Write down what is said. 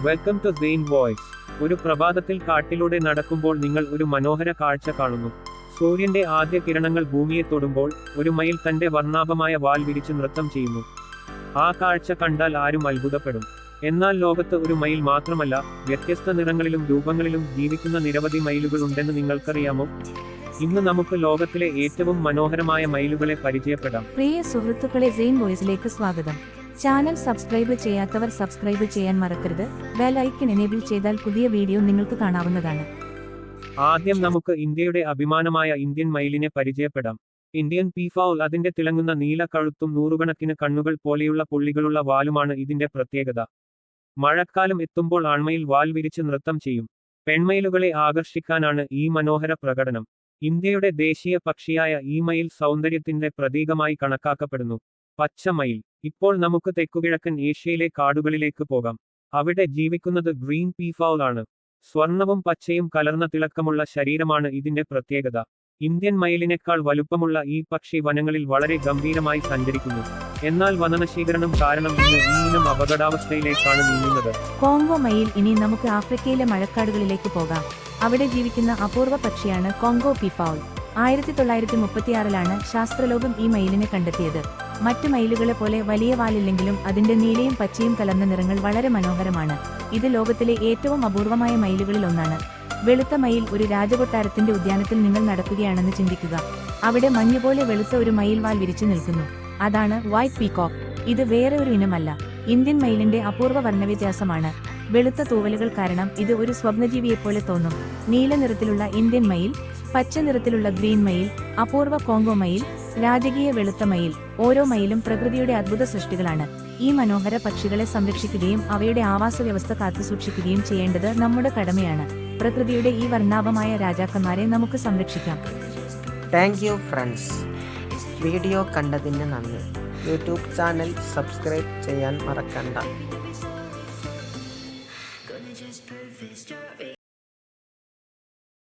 Welcome to Zain voice. ഒരു പ്രഭാതത്തിൽ കാട്ടിലൂടെ നടക്കുമ്പോൾ നിങ്ങൾ ഒരു മനോഹര കാഴ്ച കാണുന്നു. സൂര്യന്റെ ആദ്യ കിരണങ്ങൾ ഭൂമിയെ തൊടുമ്പോൾ ഒരു മയിൽ തന്റെ വർണ്ണാഭമായ വാൽ വിരിച്ച് നൃത്തം ചെയ്യുന്നു. ആ കാഴ്ച കണ്ടാൽ ആരും അത്ഭുതപ്പെടും. എന്നാൽ ലോകത്ത് ഒരു മയിൽ മാത്രമല്ല, വ്യത്യസ്ത നിറങ്ങളിലും രൂപങ്ങളിലും ജീവിക്കുന്ന നിരവധി മയിലുകൾ ഉണ്ടെന്ന് നിങ്ങൾക്കറിയാമോ? ഇന്ന് നമുക്ക് ലോകത്തിലെ ഏറ്റവും മനോഹരമായ മയിലുകളെ പരിചയപ്പെടാം. പ്രിയ സുഹൃത്തുക്കളെ, സെയിൻ വോയിസിലേക്ക് സ്വാഗതം. ചാനൽ സബ്സ്ക്രൈബ് ചെയ്യാത്തവർ സബ്സ്ക്രൈബ് ചെയ്യാൻ മറക്കരുത്. ബെൽ ഐക്കൺ എനേബിൾ ചെയ്താൽ പുതിയ വീഡിയോ നിങ്ങൾക്ക് കാണാവുന്നതാണ്. ആദ്യം നമുക്ക് ഇന്ത്യയുടെ അഭിമാനമായ ഇന്ത്യൻ മയിലിനെ പരിചയപ്പെടാം. ഇന്ത്യൻ പീഫൗൾ. അതിന്റെ തിളങ്ങുന്ന നീല കഴുത്തും നൂറുകണക്കിന് കണ്ണുകൾ പോലെയുള്ള പുള്ളികളുള്ള വാലുമാണ് ഇതിന്റെ പ്രത്യേകത. മഴക്കാലം എത്തുമ്പോൾ ആൺമയിൽ വാൽ വിരിച്ച് നൃത്തം ചെയ്യും. പെൺമയിലുകളെ ആകർഷിക്കാനാണ് ഈ മനോഹര പ്രകടനം. ഇന്ത്യയുടെ ദേശീയ പക്ഷിയായ ഈ മയിൽ സൗന്ദര്യത്തിന്റെ പ്രതീകമായി കണക്കാക്കപ്പെടുന്നു. പച്ചമയിൽ. ഇപ്പോൾ നമുക്ക് തെക്കുകിഴക്കൻ ഏഷ്യയിലെ കാടുകളിലേക്ക് പോകാം. അവിടെ ജീവിക്കുന്നത് ഗ്രീൻ പീഫൗൾ ആണ്. സ്വർണവും പച്ചയും കലർന്ന തിളക്കമുള്ള ശരീരമാണ് ഇതിന്റെ പ്രത്യേകത. ഇന്ത്യൻ മയിലിനേക്കാൾ വലുപ്പമുള്ള ഈ പക്ഷി വനങ്ങളിൽ വളരെ ഗംഭീരമായി സഞ്ചരിക്കുന്നു. എന്നാൽ വനനശീകരണം കാരണം ഇന്ന് ഈ ഇനം അപകടാവസ്ഥയിലേക്കാണ് നീങ്ങുന്നത്. കോങ്കോ മയിൽ. ഇനി നമുക്ക് ആഫ്രിക്കയിലെ മഴക്കാടുകളിലേക്ക് പോകാം. അവിടെ ജീവിക്കുന്ന അപൂർവ പക്ഷിയാണ് കോങ്കോ പീഫൗൾ. 1936 ശാസ്ത്രലോകം ഈ മയിലിനെ കണ്ടെത്തിയത്. മറ്റു മയിലുകളെ പോലെ വലിയ വാലില്ലെങ്കിലും അതിന്റെ നീലയും പച്ചയും കലർന്ന നിറങ്ങൾ വളരെ മനോഹരമാണ്. ഇത് ലോകത്തിലെ ഏറ്റവും അപൂർവമായ മയിലുകളിൽ ഒന്നാണ്. വെളുത്ത മയിൽ. ഒരു രാജകൊട്ടാരത്തിന്റെ ഉദ്യാനത്തിൽ നിങ്ങൾ നടക്കുകയാണെന്ന് ചിന്തിക്കുക. അവിടെ മഞ്ഞുപോലെ വെളുത്ത ഒരു മയിൽ വാൽ വിരിച്ചു നിൽക്കുന്നു. അതാണ് വൈറ്റ് പീകോക്ക്. ഇത് വേറെ ഒരു ഇനമല്ല, ഇന്ത്യൻ മയിലിന്റെ അപൂർവ വർണ്ണവ്യത്യാസമാണ്. വെളുത്ത തൂവലുകൾ കാരണം ഇത് ഒരു സ്വപ്നജീവിയെപ്പോലെ തോന്നും. നീല നിറത്തിലുള്ള ഇന്ത്യൻ മയിൽ, പച്ച നിറത്തിലുള്ള ഗ്രീൻ മയിൽ, അപൂർവ കോങ്കോ മയിൽ, രാജകീയ വെളുത്ത മയിൽ. ഓരോ മയിലും പ്രകൃതിയുടെ അദ്ഭുത സൃഷ്ടികളാണ്. ഈ മനോഹര പക്ഷികളെ സംരക്ഷിക്കുകയും അവയുടെ ആവാസ വ്യവസ്ഥ കാത്തുസൂക്ഷിക്കുകയും ചെയ്യേണ്ടത് നമ്മുടെ കടമയാണ്. പ്രകൃതിയുടെ ഈ വർണ്ണാഭമായ രാജാക്കന്മാരെ നമുക്ക് സംരക്ഷിക്കാം. Thank you friends. വീഡിയോ കണ്ടതിന് നന്ദി. യൂട്യൂബ് ചാനൽ സബ്സ്ക്രൈബ് ചെയ്യാൻ മറക്കണ്ട.